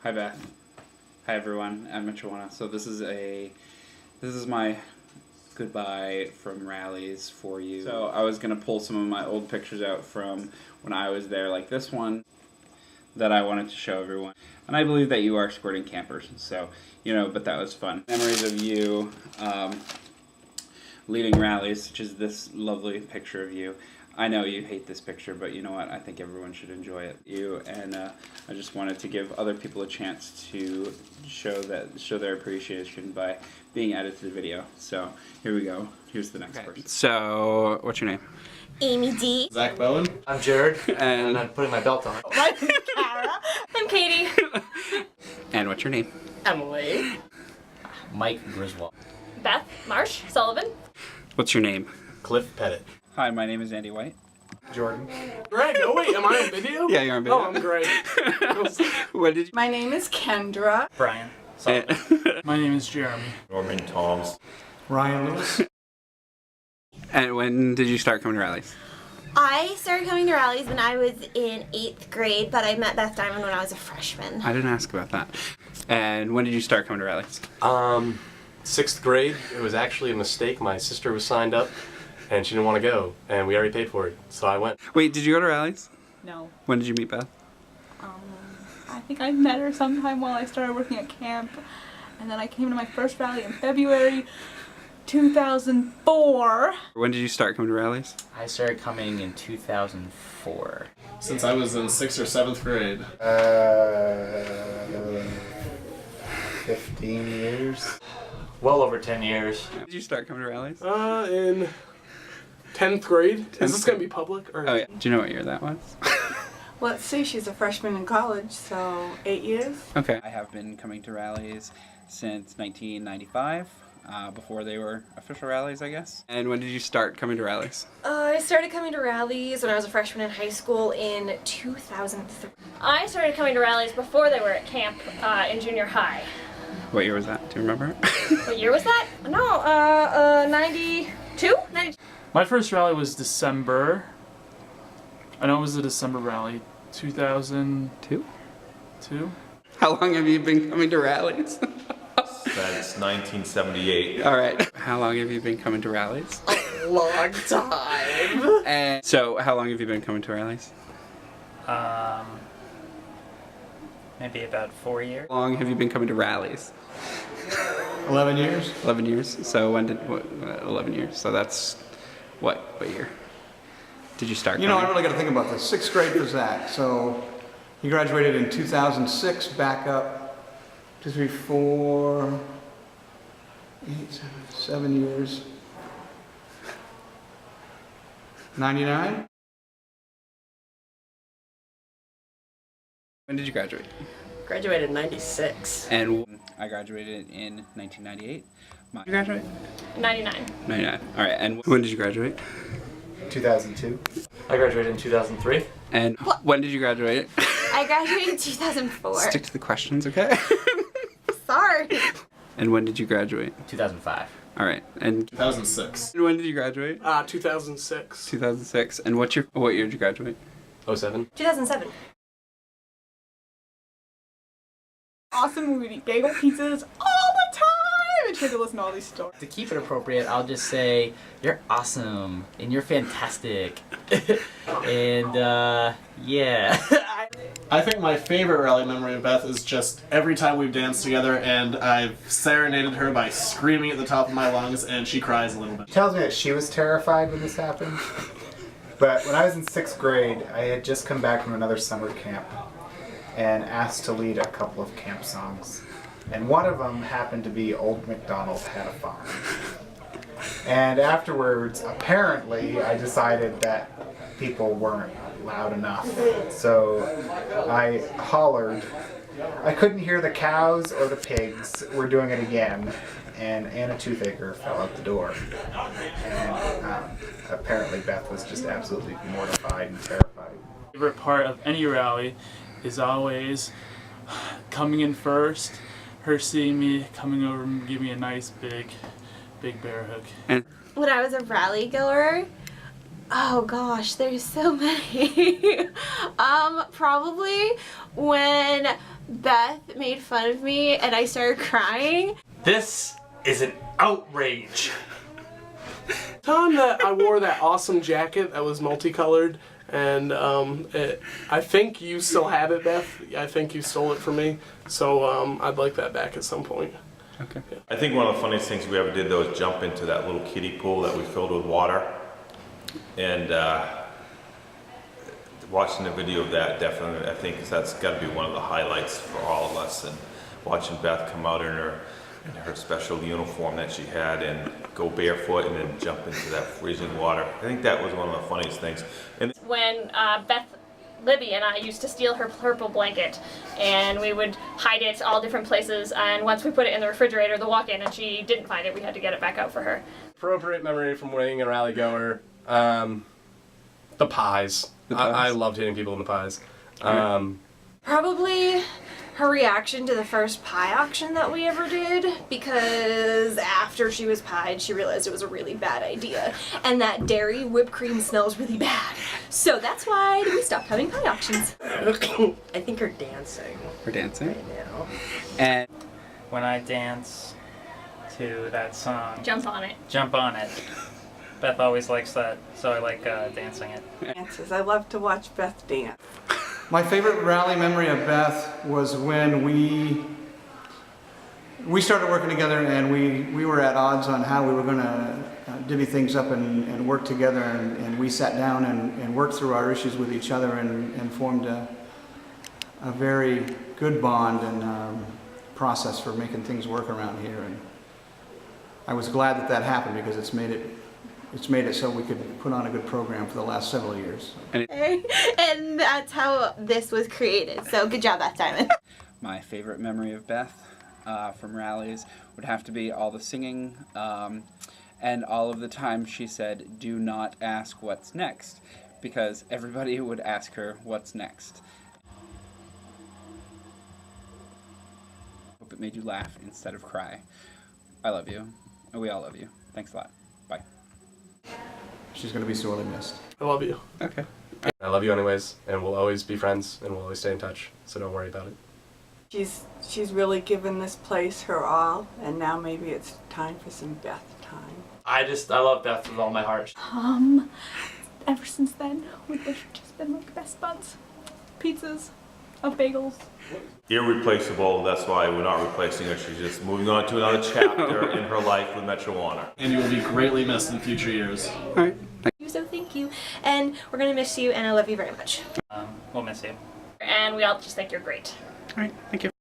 Hi Beth. Hi everyone. I'm Mechuwana. So this is my goodbye from rallies for you. So I was gonna pull some of my old pictures out from when I was there, like this one, that I wanted to show everyone. And I believe that you are squirting campers, so, but that was fun. Memories of you leading rallies, such as this lovely picture of you. I know you hate this picture, but you know what? I think everyone should enjoy it. I just wanted to give other people a chance to show their appreciation by being added to the video. So here we go. Here's the next person. So, what's your name? Amy D. Zach Bowen. I'm Jared, and I'm putting my belt on. My name's Kara. I'm Katie. And what's your name? Emily. Mike Griswold. Beth Marsh Sullivan. What's your name? Cliff Pettit. Hi, my name is Andy White. Jordan. Greg, oh wait, am I on video? Yeah, you're on video. Oh, I'm great. What did you... My name is Kendra. Brian. My name is Jeremy. Norman Toms. Ryan Lewis. And when did you start coming to rallies? I started coming to rallies when I was in 8th grade, but I met Beth Diamond when I was a freshman. I didn't ask about that. And when did you start coming to rallies? 6th grade. It was actually a mistake. My sister was signed up, and she didn't want to go, and we already paid for it, so I went. Wait, did you go to rallies? No. When did you meet Beth? I think I met her sometime while I started working at camp, and then I came to my first rally in February 2004. When did you start coming to rallies? I started coming in 2004. Since I was in 6th or 7th grade. 15 years. Well over 10 years. When did you start coming to rallies? In 10th grade. Is this gonna be public? Or? Oh yeah. Do you know what year that was? Let's see, she's a freshman in college, so 8 years. Okay. I have been coming to rallies since 1995, before they were official rallies, I guess. And when did you start coming to rallies? I started coming to rallies when I was a freshman in high school in 2003. I started coming to rallies before they were at camp in junior high. What year was that? Do you remember? What year was that? No, 92? 92. My first rally was December. I know it was a December rally. 2002? How long have you been coming to rallies? Since 1978. All right. How long have you been coming to rallies? A long time. And so, how long have you been coming to rallies? Maybe about 4 years. How long have you been coming to rallies? 11 years. 11 years. So when did 11 years? So that's what year did you start? You know, I really got to think about this. 6th grade for Zach. So he graduated in 2006. Back up 2, 3, 4, 8, 7 years. 99. When did you graduate? Graduated in 96. And I graduated in 1998. Did you graduate? 99. 99. All right. And when did you graduate? 2002. I graduated in 2003. And when did you graduate? I graduated in 2004. Stick to the questions, okay? Sorry. And when did you graduate? 2005. All right. And 2006. when did you graduate? 2006. 2006. And what year did you graduate? 07. 2007. Awesome, we would eat bagel pizzas all the time and try to listen to all these stories. To keep it appropriate, I'll just say, you're awesome, and you're fantastic. And, yeah. I think my favorite rally memory of Beth is just every time we've danced together and I've serenaded her by screaming at the top of my lungs and she cries a little bit. She tells me that she was terrified when this happened. But when I was in 6th grade, I had just come back from another summer camp and asked to lead a couple of camp songs. And one of them happened to be Old MacDonald Had a Farm. And afterwards, apparently, I decided that people weren't loud enough. So I hollered. I couldn't hear the cows or the pigs. We're doing it again. And Anna Toothaker fell out the door. And apparently Beth was just absolutely mortified and terrified. Favorite part of any rally is always coming in first, her seeing me, coming over and giving me a nice big bear hug. When I was a rally goer, oh gosh, there's so many. Probably when Beth made fun of me and I started crying. This is an outrage. Time that I wore that awesome jacket that was multicolored, and I think you still have it, Beth. I think you stole it from me, so I'd like that back at some point. Okay. Yeah. I think one of the funniest things we ever did though is jump into that little kiddie pool that we filled with water. And watching the video of that, definitely, I think that's got to be one of the highlights for all of us. And watching Beth come out in her special uniform that she had and go barefoot and then jump into that freezing water. I think that was one of the funniest things. And When Libby and I used to steal her purple blanket, and we would hide it all different places, and once we put it in the refrigerator, the walk-in, and she didn't find it, we had to get it back out for her. Appropriate memory from winning a rally goer, the pies. I loved hitting people in the pies. Probably her reaction to the first pie auction that we ever did, because after she was pied, she realized it was a really bad idea, and that dairy whipped cream smells really bad. So that's why we stopped having pie auctions. I think her dancing. Her dancing? Right now. And when I dance to that song, Jump on it. Jump on it. Beth always likes that, so I like dancing it. Dances. I love to watch Beth dance. My favorite rally memory of Beth was when we started working together, and we were at odds on how we were going to divvy things up and work together, and we sat down and worked through our issues with each other and formed a very good bond and process for making things work around here. And I was glad that happened, because it's made it so we could put on a good program for the last several years. And that's how this was created. So good job, Beth Diamond. my favorite memory of Beth from rallies would have to be all the singing and all of the time she said, "Do not ask what's next," because everybody would ask her what's next. Hope it made you laugh instead of cry. I love you. We all love you. Thanks a lot. Bye. She's going to be sorely missed. I love you. Okay. I love you anyways, and we'll always be friends, and we'll always stay in touch, so don't worry about it. She's really given this place her all, and now maybe it's time for some Beth time. I love Beth with all my heart. Ever since then, we've just been like best buds. Pizzas, bagels. Irreplaceable, that's why we're not replacing her. She's just moving on to another chapter in her life with Mechuwana. And you will be greatly missed in future years. All right. So thank you, and we're gonna miss you, and I love you very much. We'll miss you. And we all just think you're great. All right, thank you.